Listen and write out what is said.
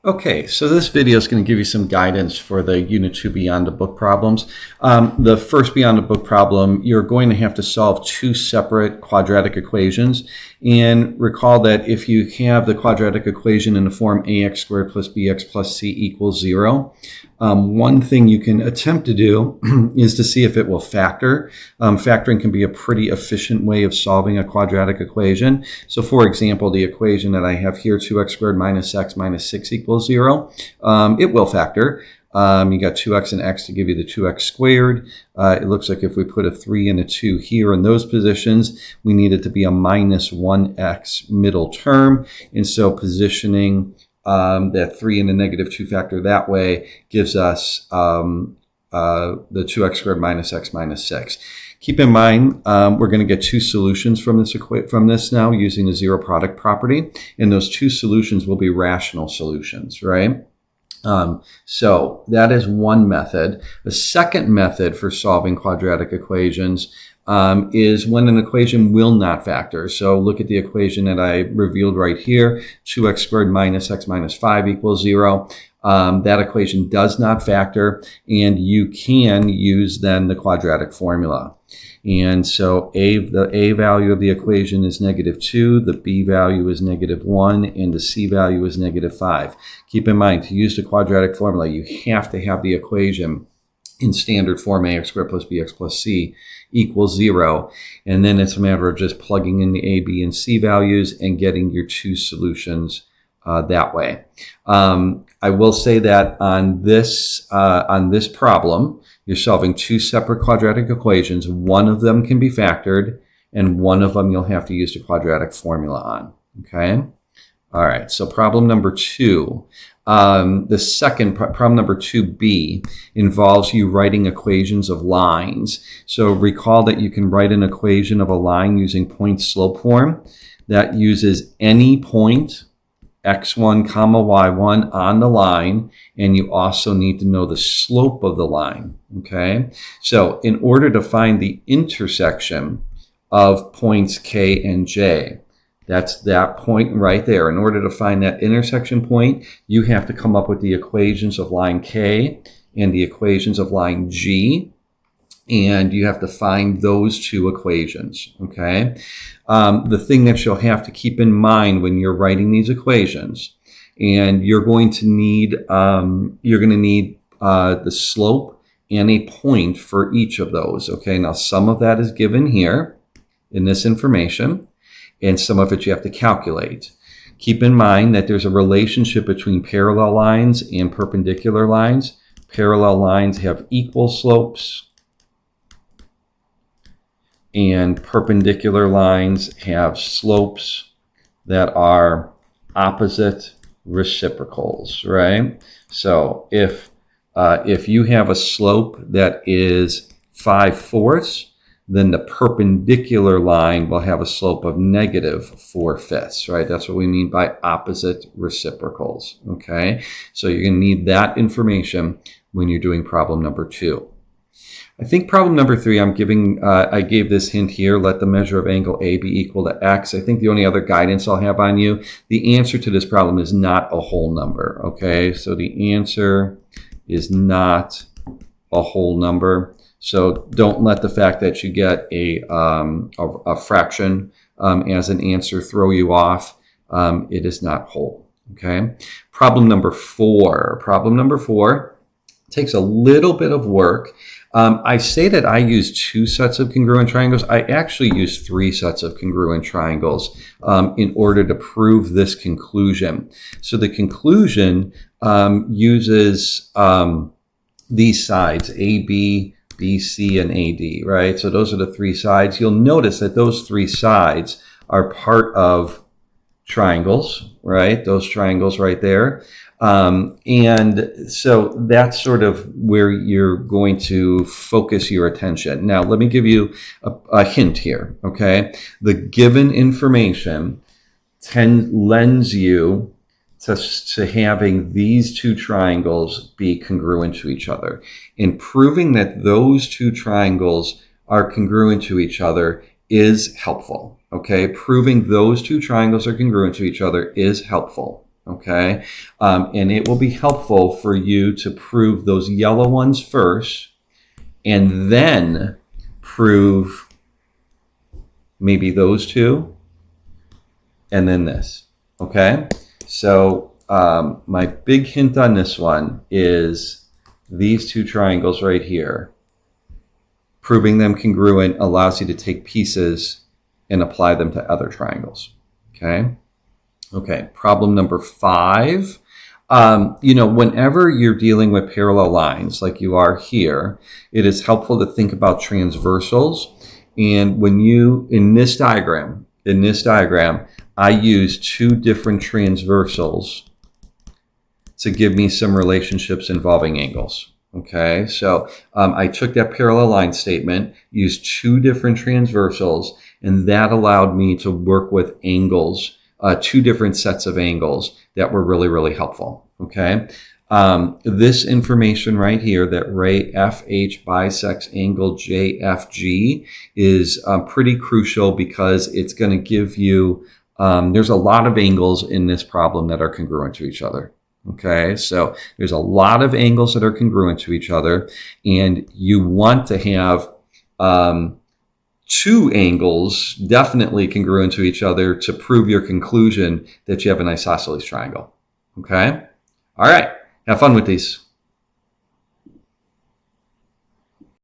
Okay, so this video is going to give you some guidance for the Unit 2 Beyond the Book problems. The first Beyond the Book problem, you're going to have to solve two separate quadratic equations. And recall that if you have the quadratic equation in the form ax squared plus bx plus c equals 0, one thing you can attempt to do is to see if it will factor. Factoring can be a pretty efficient way of solving a quadratic equation. So for example, the equation that I have here, 2x squared minus x minus 6 equals 0, it will factor. You got 2x and x to give you the 2x squared. It looks like if we put a 3 and a 2 here in those positions, we need it to be a minus 1x middle term. And so positioning that 3 and a negative 2 factor that way gives us the 2x squared minus x minus 6. Keep in mind, we're going to get two solutions from this now using the zero product property, and those two solutions will be rational solutions, right? So that is one method. The second method for solving quadratic equations is when an equation will not factor. So look at the equation that I revealed right here, 2x squared minus x minus 5 equals 0. That equation does not factor, and you can use then the quadratic formula. And so the a value of the equation is negative 2, the b value is negative 1, and the c value is negative 5. Keep in mind, to use the quadratic formula, you have to have the equation in standard form, ax squared plus bx plus c equals 0. And then it's a matter of just plugging in the a, b, and c values and getting your two solutions that way. I will say that on this problem, you're solving two separate quadratic equations. One of them can be factored, and one of them you'll have to use the quadratic formula on. Okay? All right, so problem number 2. The second, problem number 2b, involves you writing equations of lines. So recall that you can write an equation of a line using point-slope form that uses any point x1 comma y1 on the line, and you also need to know the slope of the line, okay? So in order to find the intersection of points k and j, that's that point right there. In order to find that intersection point, you have to come up with the equations of line k and the equations of line g, and you have to find those two equations, okay? The thing that you'll have to keep in mind when you're writing these equations, and you're going to need the slope and a point for each of those, okay? Now, some of that is given here in this information, and some of it you have to calculate. Keep in mind that there's a relationship between parallel lines and perpendicular lines. Parallel lines have equal slopes, and perpendicular lines have slopes that are opposite reciprocals, right? So if you have a slope that is 5/4, then the perpendicular line will have a slope of negative 4/5, right? That's what we mean by opposite reciprocals, okay? So you're going to need that information when you're doing problem number 2. I think problem number 3, I gave this hint here, let the measure of angle A be equal to x. I think the only other guidance I'll have on you, the answer to this problem is not a whole number, okay? So the answer is not a whole number. So don't let the fact that you get a fraction as an answer throw you off. It is not whole, okay? Problem number 4. Problem number 4 takes a little bit of work. I say that I use 2 sets of congruent triangles. I actually use 3 sets of congruent triangles in order to prove this conclusion. So the conclusion uses these sides, AB, BC, and AD, right? So those are the 3 sides. You'll notice that those 3 sides are part of triangles, right? Those triangles right there. And so that's sort of where you're going to focus your attention. Now, let me give you a hint here, okay? The given information lends you to having these 2 triangles be congruent to each other. In proving that those 2 triangles are congruent to each other is helpful, okay? Proving those 2 triangles are congruent to each other is helpful. okay? And it will be helpful for you to prove those yellow ones first and then prove maybe those two and then this, okay? So my big hint on this one is these two triangles right here. Proving them congruent allows you to take pieces and apply them to other triangles, okay? Okay, problem number 5. Whenever you're dealing with parallel lines like you are here, it is helpful to think about transversals. And when you, in this diagram, I use 2 different transversals to give me some relationships involving angles. Okay, so I took that parallel line statement, used 2 different transversals, and that allowed me to work with angles, 2 different sets of angles that were really, really helpful. Okay, this information right here, that ray FH bisects angle JFG, is pretty crucial because it's going to give you, there's a lot of angles in this problem that are congruent to each other. Okay, so there's a lot of angles that are congruent to each other, and you want to have 2 angles definitely congruent to each other to prove your conclusion that you have an isosceles triangle. Okay, all right, have fun with these.